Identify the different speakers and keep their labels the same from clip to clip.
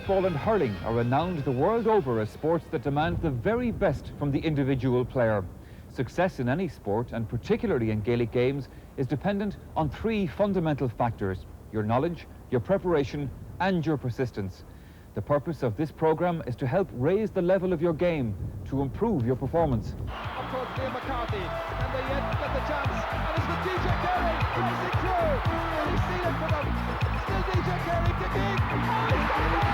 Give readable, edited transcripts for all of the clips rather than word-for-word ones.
Speaker 1: football and hurling are renowned the world over as sports that demand the very best from the individual player. Success in any sport, and particularly in Gaelic games, is dependent on three fundamental factors: your knowledge, your preparation, and your persistence. The purpose of this programme is to help raise the level of your game, to improve your performance.
Speaker 2: Up towards Liam McCarthy, and they yet get the chance, and it's with DJ Carey racing through, and he's seen it for them. Still DJ Carey kicking, oh, he's got it all!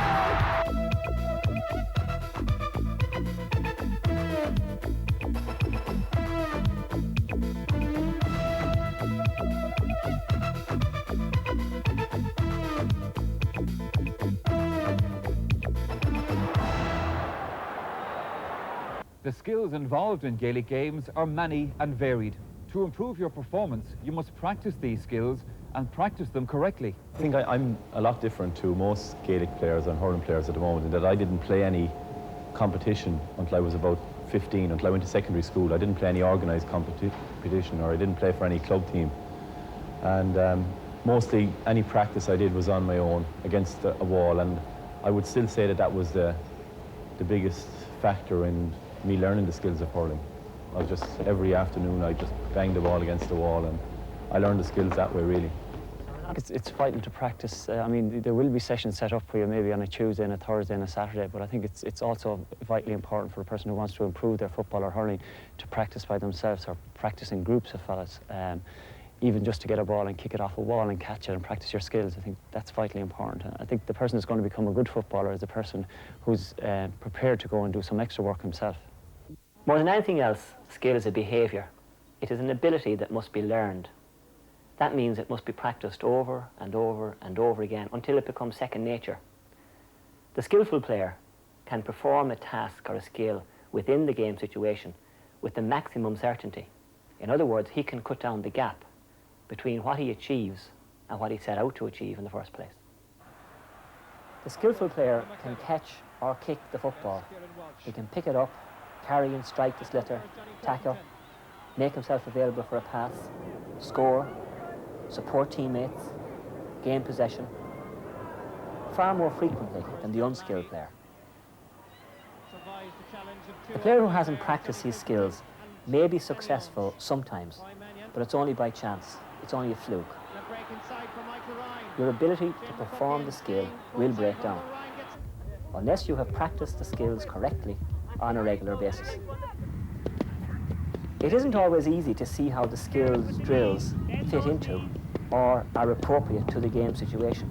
Speaker 1: The skills involved in Gaelic games are many and varied. To improve your performance, you must practice these skills and practice them correctly.
Speaker 3: I think I'm a lot different to most Gaelic players and hurling players at the moment, in that I didn't play any competition until I was about 15, until I went to secondary school. I didn't play any organised competition, or I didn't play for any club team. And mostly any practice I did was on my own against a wall, and I would still say that that was the biggest factor in me learning the skills of hurling. I was just, every afternoon I just banged the ball against the wall, and I learned the skills that way, really.
Speaker 4: It's vital to practice. I mean, there will be sessions set up for you maybe on a Tuesday and a Thursday and a Saturday, but I think it's also vitally important for a person who wants to improve their football or hurling to practice by themselves, or practice in groups of fellas. Even just to get a ball and kick it off a wall and catch it and practice your skills. I think that's vitally important. I think the person who's going to become a good footballer is the person who's prepared to go and do some extra work himself.
Speaker 5: More than anything else, skill is a behaviour. It is an ability that must be learned. That means it must be practiced over and over and over again until it becomes second nature. The skillful player can perform a task or a skill within the game situation with the maximum certainty. In other words, he can cut down the gap between what he achieves and what he set out to achieve in the first place. The skillful player can catch or kick the football. He can pick it up, carry and strike the sliotar, tackle, make himself available for a pass, score, support teammates, gain possession, far more frequently than the unskilled player. The player who hasn't practiced his skills may be successful sometimes, but it's only by chance. It's only a fluke. Your ability to perform the skill will break down unless you have practiced the skills correctly on a regular basis. It isn't always easy to see how the skills drills fit into or are appropriate to the game situation.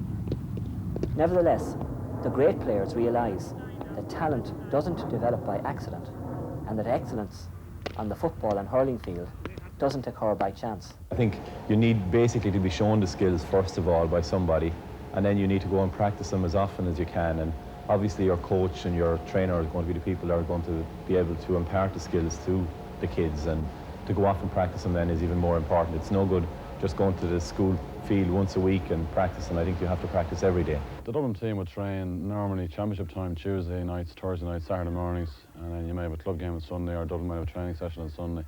Speaker 5: Nevertheless, the great players realise that talent doesn't develop by accident, and that excellence on the football and hurling field doesn't occur by chance.
Speaker 3: I think you need basically to be shown the skills first of all by somebody, and then you need to go and practice them as often as you can. And obviously your coach and your trainer are going to be the people that are going to be able to impart the skills to the kids, and to go off and practice them then is even more important. It's no good just going to the school field once a week and practicing. I think you have to practice every day.
Speaker 6: The Dublin team would train normally championship time Tuesday nights, Thursday nights, Saturday mornings, and then you may have a club game on Sunday, or Dublin might have a training session on Sunday.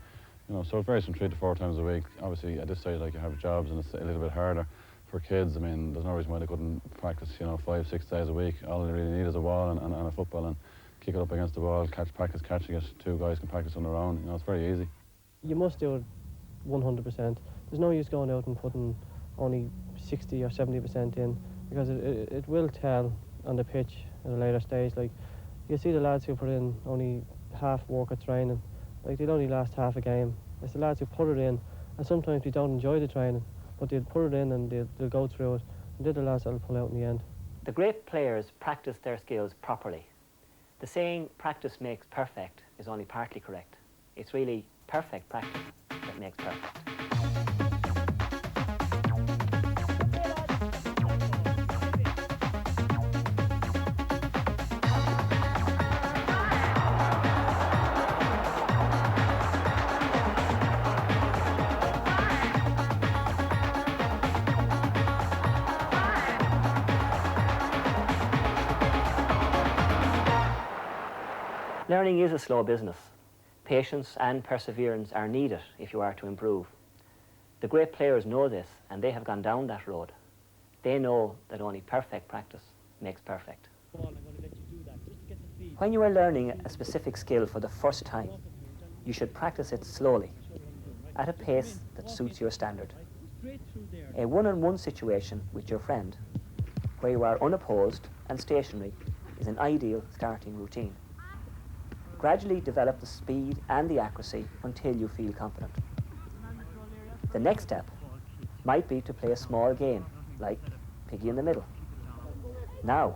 Speaker 6: You know, so it varies from 3 to 4 times a week. Obviously at this stage, like, you have jobs and it's a little bit harder for kids. I mean, there's no reason why they couldn't practice, you know, 5-6 days a week. All they really need is a ball and a football, and kick it up against the wall, practice catching it. 2 guys can practice on their own. You know, it's very easy.
Speaker 7: You must do it 100%. There's no use going out and putting only 60 or 70% in, because it will tell on the pitch at a later stage. Like, you see the lads who put in only half work at training, like, they'll only last half a game. It's the lads who put it in, and sometimes they don't enjoy the training, but they'll put it in and they'll go through it, and they're the lads that'll pull out in the end.
Speaker 5: The great players practice their skills properly. The saying, practice makes perfect, is only partly correct. It's really perfect practice that makes perfect. Learning is a slow business. Patience and perseverance are needed if you are to improve. The great players know this, and they have gone down that road. They know that only perfect practice makes perfect. When you are learning a specific skill for the first time, you should practice it slowly, at a pace that suits your standard. A one-on-one situation with your friend, where you are unopposed and stationary, is an ideal starting routine. Gradually develop the speed and the accuracy until you feel confident. The next step might be to play a small game, like Piggy in the Middle. Now,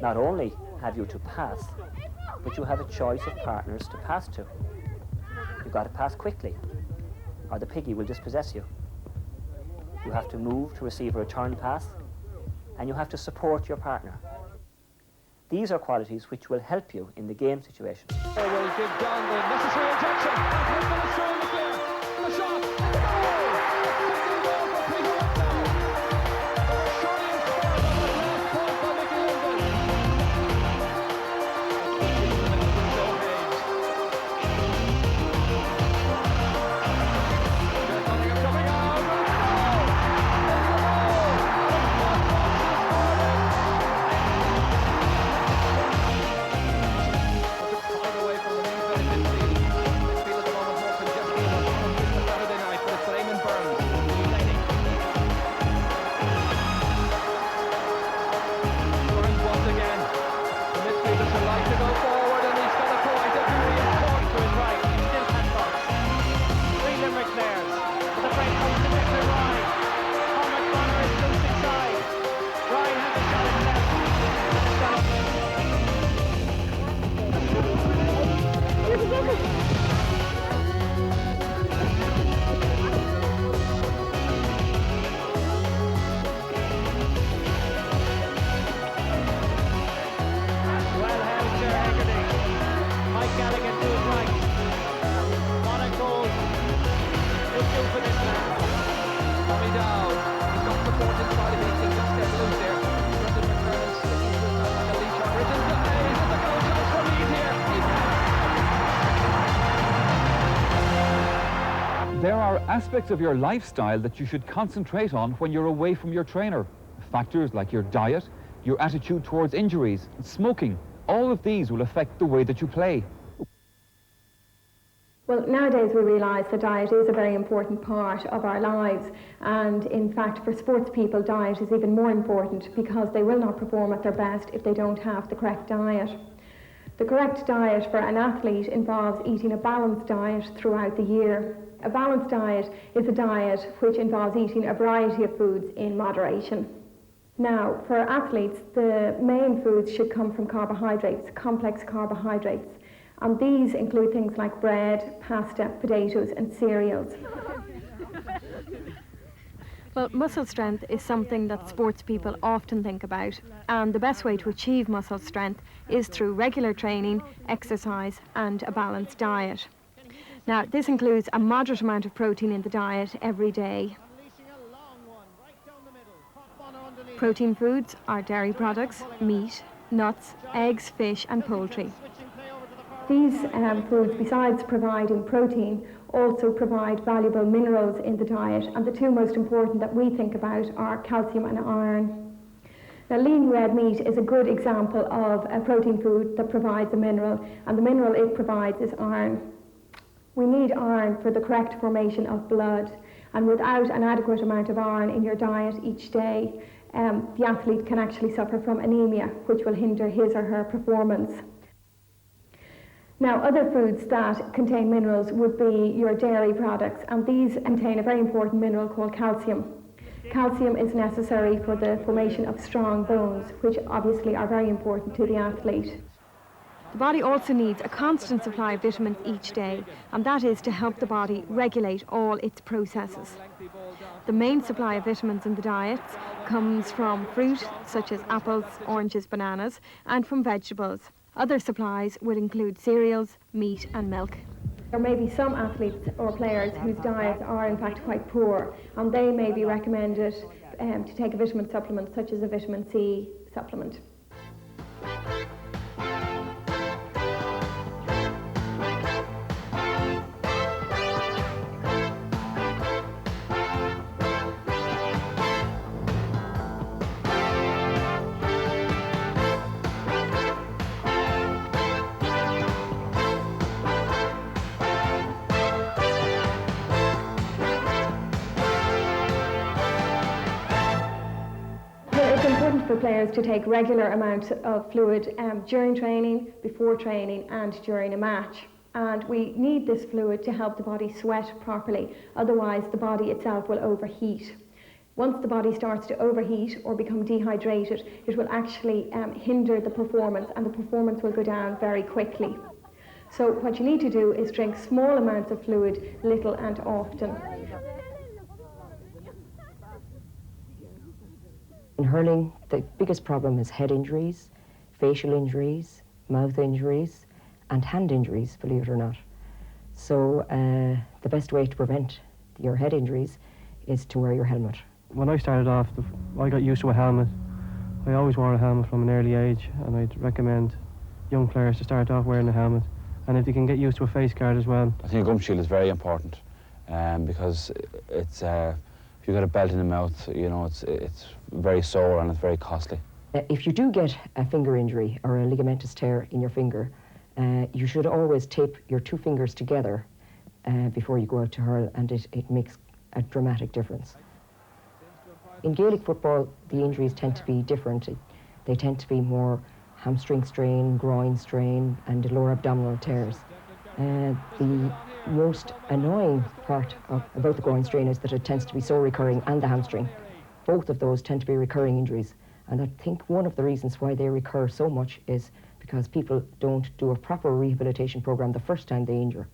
Speaker 5: not only have you to pass, but you have a choice of partners to pass to. You've got to pass quickly, or the piggy will dispossess you. You have to move to receive a return pass, and you have to support your partner. These are qualities which will help you in the game situation.
Speaker 2: Will give down the necessary injection. And through in the clear. The shot. And the goal. A 50 goal for Peter Whitlow. They were surely inspired by that last point by Mickey London. They're coming up, coming out. And it's a goal. It's a goal.
Speaker 1: There are aspects of your lifestyle that you should concentrate on when you're away from your trainer. Factors like your diet, your attitude towards injuries, smoking. All of these will affect the way that you play.
Speaker 8: Well, nowadays we realise that diet is a very important part of our lives, and in fact for sports people diet is even more important because they will not perform at their best if they don't have the correct diet. The correct diet for an athlete involves eating a balanced diet throughout the year. A balanced diet is a diet which involves eating a variety of foods in moderation. Now, for athletes, the main foods should come from carbohydrates, complex carbohydrates. And these include things like bread, pasta, potatoes and cereals.
Speaker 9: Well, muscle strength is something that sports people often think about, and the best way to achieve muscle strength is through regular training, exercise and a balanced diet. Now, this includes a moderate amount of protein in the diet every day. Protein foods are dairy products, meat, nuts, eggs, fish and poultry.
Speaker 8: These foods, besides providing protein, also provide valuable minerals in the diet, and the two most important that we think about are calcium and iron. Now, lean red meat is a good example of a protein food that provides a mineral, and the mineral it provides is iron. We need iron for the correct formation of blood, and without an adequate amount of iron in your diet each day, the athlete can actually suffer from anemia, which will hinder his or her performance. Now, other foods that contain minerals would be your dairy products, and these contain a very important mineral called calcium. Calcium is necessary for the formation of strong bones, which obviously are very important to the athlete.
Speaker 9: The body also needs a constant supply of vitamins each day, and that is to help the body regulate all its processes. The main supply of vitamins in the diets comes from fruit, such as apples, oranges, bananas, and from vegetables. Other supplies would include cereals, meat and milk.
Speaker 8: There may be some athletes or players whose diets are in fact quite poor, and they may be recommended to take a vitamin supplement such as a vitamin C supplement. for players to take regular amounts of fluid during training, before training and during a match. And we need this fluid to help the body sweat properly, otherwise the body itself will overheat. Once the body starts to overheat or become dehydrated, it will actually hinder the performance, and the performance will go down very quickly. So what you need to do is drink small amounts of fluid, little and often.
Speaker 10: In hurling, the biggest problem is head injuries, facial injuries, mouth injuries, and hand injuries, believe it or not. So the best way to prevent your head injuries is to wear your helmet.
Speaker 7: When I started off, I got used to a helmet. I always wore a helmet from an early age, and I'd recommend young players to start off wearing a helmet. And if they can get used to a face guard as well.
Speaker 11: I think a gum shield is very important because it's if you got a belt in the mouth, you know, it's very sore and it's very costly.
Speaker 10: If you do get a finger injury or a ligamentous tear in your finger, you should always tape your two fingers together before you go out to hurl, and it makes a dramatic difference. In Gaelic football, the injuries tend to be different. They tend to be more hamstring strain, groin strain, and lower abdominal tears. The most annoying part about the groin strain is that it tends to be so recurring, and the hamstring. Both of those tend to be recurring injuries. And I think one of the reasons why they recur so much is because people don't do a proper rehabilitation program the first time they injure.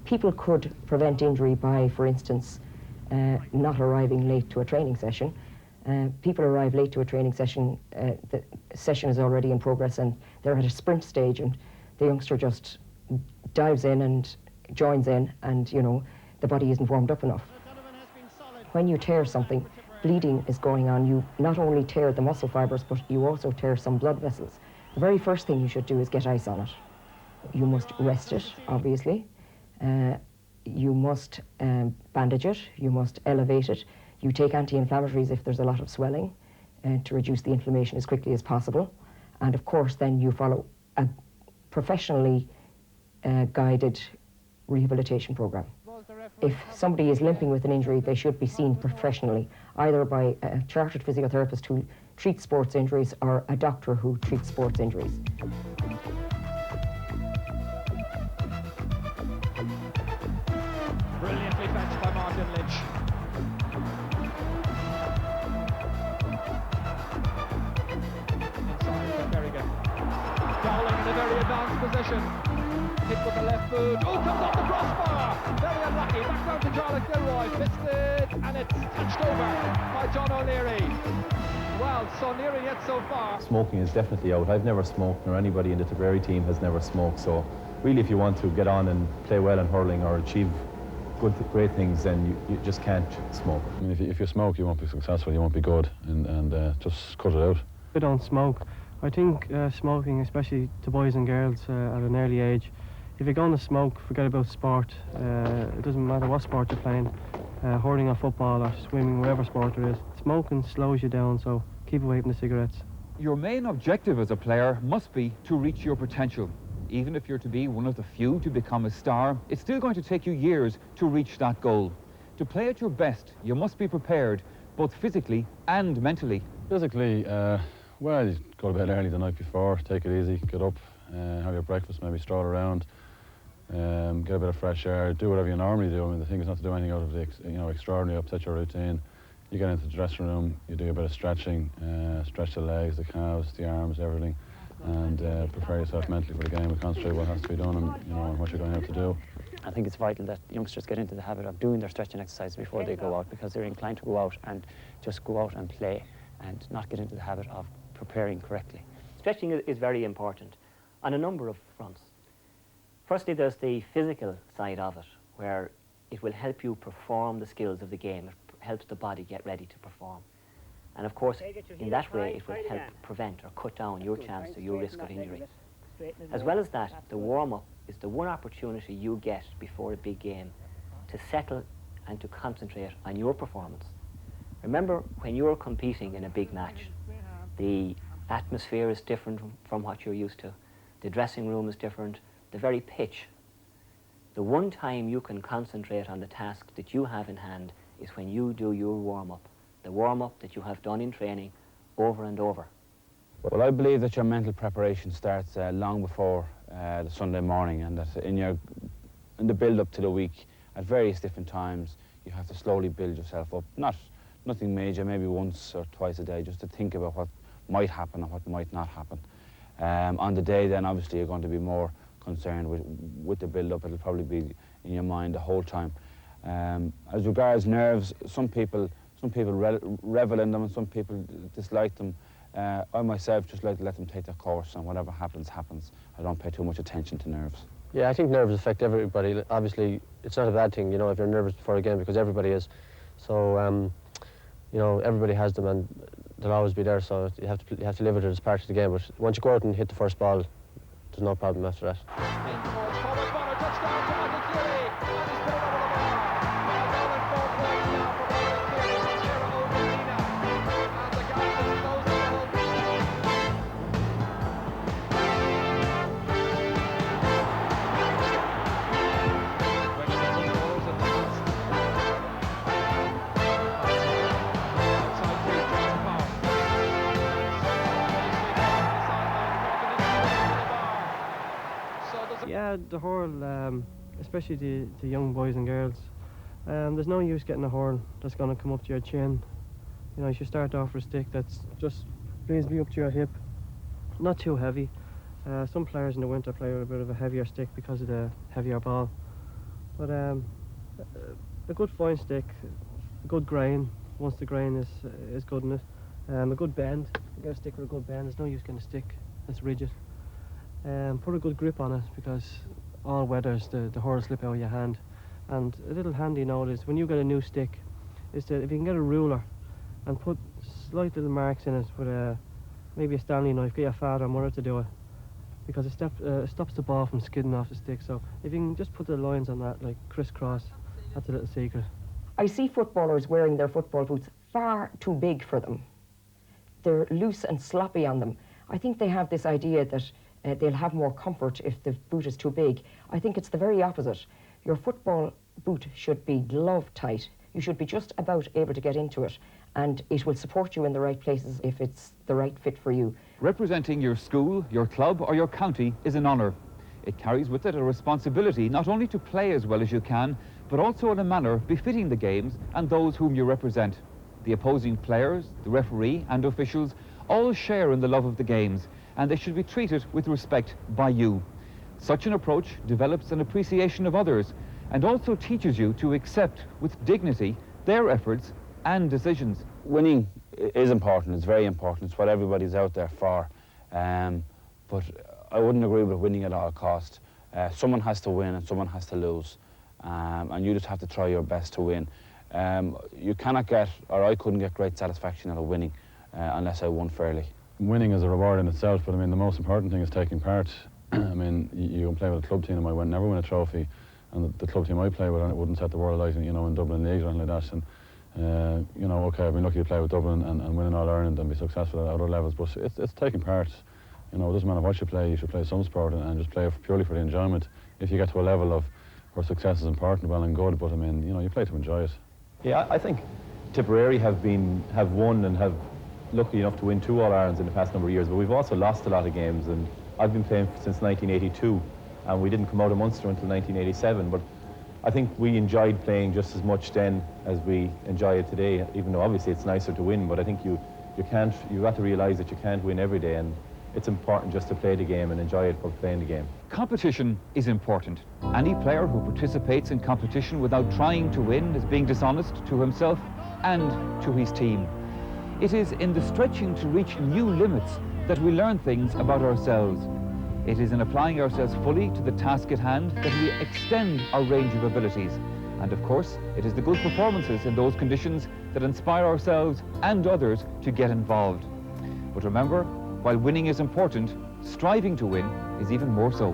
Speaker 10: People could prevent injury by, for instance, not arriving late to a training session. People arrive late to a training session, the session is already in progress and they're at a sprint stage, and the youngster just dives in and joins in, and you know, the body isn't warmed up enough. When you tear something, bleeding is going on. You not only tear the muscle fibers, but you also tear some blood vessels. The very first thing you should do is get ice on it. You must rest it, obviously. You must bandage it, you must elevate it. You take anti-inflammatories if there's a lot of swelling to reduce the inflammation as quickly as possible. And of course, then you follow a professionally guided rehabilitation program. If somebody is limping with an injury, they should be seen professionally, either by a chartered physiotherapist who treats sports injuries or a doctor who treats sports injuries.
Speaker 2: Brilliantly fetched by Martin Lynch. Inside, very good. Dowling in a very advanced position. Hit with the left boot. Oh, comes off the crossbar! Very unlucky. Back down to Jarlath Gilroy. Missed it, and it's touched over by John O'Leary. Well, so near yet so far.
Speaker 3: Smoking is definitely out. I've never smoked, nor anybody in the Tipperary team has never smoked. So really, if you want to get on and play well in hurling or achieve great things, then you just can't smoke.
Speaker 6: I mean, if you smoke, you won't be successful, you won't be good, and just cut it out.
Speaker 7: I don't smoke. I think smoking, especially to boys and girls at an early age, if you're going to smoke, forget about sport. It doesn't matter what sport you're playing, hurling or football or swimming, whatever sport there is. Smoking slows you down, so keep away from the cigarettes.
Speaker 1: Your main objective as a player must be to reach your potential. Even if you're to be one of the few to become a star, it's still going to take you years to reach that goal. To play at your best, you must be prepared, both physically and mentally.
Speaker 6: Physically, well, you go to bed early the night before, take it easy, get up, have your breakfast, maybe stroll around, get a bit of fresh air, do whatever you normally do. I mean, the thing is not to do anything out of the extraordinary, upset your routine. You get into the dressing room, you do a bit of stretching, stretch the legs, the calves, the arms, everything, and prepare yourself mentally for the game and concentrate what has to be done and what you're going to have to do.
Speaker 4: I think it's vital that youngsters get into the habit of doing their stretching exercises before they go out, because they're inclined to go out and just go out and play and not get into the habit of preparing correctly.
Speaker 5: Stretching is very important on a number of fronts. Firstly, there's the physical side of it, where it will help you perform the skills of the game. It helps the body get ready to perform. And of course, in that way, it will help prevent or cut down your chance or your risk of injury. As well as that, the warm-up is the one opportunity you get before a big game to settle and to concentrate on your performance. Remember, when you're competing in a big match, the atmosphere is different from what you're used to. The dressing room is different. The very pitch. The one time you can concentrate on the task that you have in hand is when you do your warm-up. The warm-up that you have done in training over and over?
Speaker 11: Well, I believe that your mental preparation starts long before the Sunday morning, and that in the build-up to the week, at various different times, you have to slowly build yourself up. Nothing major, maybe once or twice a day, just to think about what might happen and what might not happen. On the day, then, obviously, you're going to be more concerned with the build-up. It'll probably be in your mind the whole time. As regards nerves, some people revel in them, and some people dislike them. I myself just like to let them take their course, and whatever happens, happens. I don't pay too much attention to nerves.
Speaker 7: Yeah, I think nerves affect everybody. Obviously, it's not a bad thing, you know, if you're nervous before a game, because everybody is. So, you know, everybody has them, and they'll always be there. So you have to live with it as part of the game. But once you go out and hit the first ball, there's no problem after that. Yeah, the hurl, especially the young boys and girls, there's no use getting a hurl that's going to come up to your chin. You know, you should start off with a stick that's just reasonably up to your hip, not too heavy. Some players in the winter play with a bit of a heavier stick because of the heavier ball. But a good fine stick, a good grain, once the grain is good in it, a good bend. You get a stick with a good bend. There's no use getting a stick that's rigid. Put a good grip on it, because all weathers the hurl slip out of your hand. And a little handy note is, when you get a new stick, is that if you can get a ruler and put slight little marks in it with maybe a Stanley knife, get your father or mother to do it, because it stops the ball from skidding off the stick. So if you can just put the lines on that, like crisscross, that's a little secret.
Speaker 10: I see footballers wearing their football boots far too big for them. They're loose and sloppy on them. I think they have this idea that they'll have more comfort if the boot is too big. I think it's the very opposite. Your football boot should be glove tight. You should be just about able to get into it, and it will support you in the right places if it's the right fit for you.
Speaker 1: Representing your school, your club or your county is an honour. It carries with it a responsibility not only to play as well as you can, but also in a manner befitting the games and those whom you represent. The opposing players, the referee and officials all share in the love of the games, and they should be treated with respect by you. Such an approach develops an appreciation of others and also teaches you to accept with dignity their efforts and decisions.
Speaker 11: Winning is important, it's very important, it's what everybody's out there for. But I wouldn't agree with winning at all cost. Someone has to win and someone has to lose, and you just have to try your best to win. You cannot get, or I couldn't get great satisfaction out of winning unless I won fairly.
Speaker 6: Winning is a reward in itself, but I mean the most important thing is taking part. I mean, you can play with a club team and I never win a trophy, and the club team I play with, it wouldn't set the world alight, you know, in Dublin League or anything like that. And you know, okay, I've been lucky to play with Dublin and win in All Ireland and be successful at other levels, but it's taking part. You know, it doesn't matter what you play, you should play some sport and just play purely for the enjoyment. If you get to a level of where success is important, well and good, but I mean, you know, you play to enjoy it.
Speaker 3: Yeah, I think Tipperary have won and have lucky enough to win 2 All-Irelands in the past number of years, but we've also lost a lot of games, and I've been playing since 1982, and we didn't come out of Munster until 1987, but I think we enjoyed playing just as much then as we enjoy it today, even though obviously it's nicer to win, but I think you've got to realise that you can't win every day, and it's important just to play the game and enjoy it for playing the game.
Speaker 1: Competition is important. Any player who participates in competition without trying to win is being dishonest to himself and to his team. It is in the stretching to reach new limits that we learn things about ourselves. It is in applying ourselves fully to the task at hand that we extend our range of abilities. And of course, it is the good performances in those conditions that inspire ourselves and others to get involved. But remember, while winning is important, striving to win is even more so.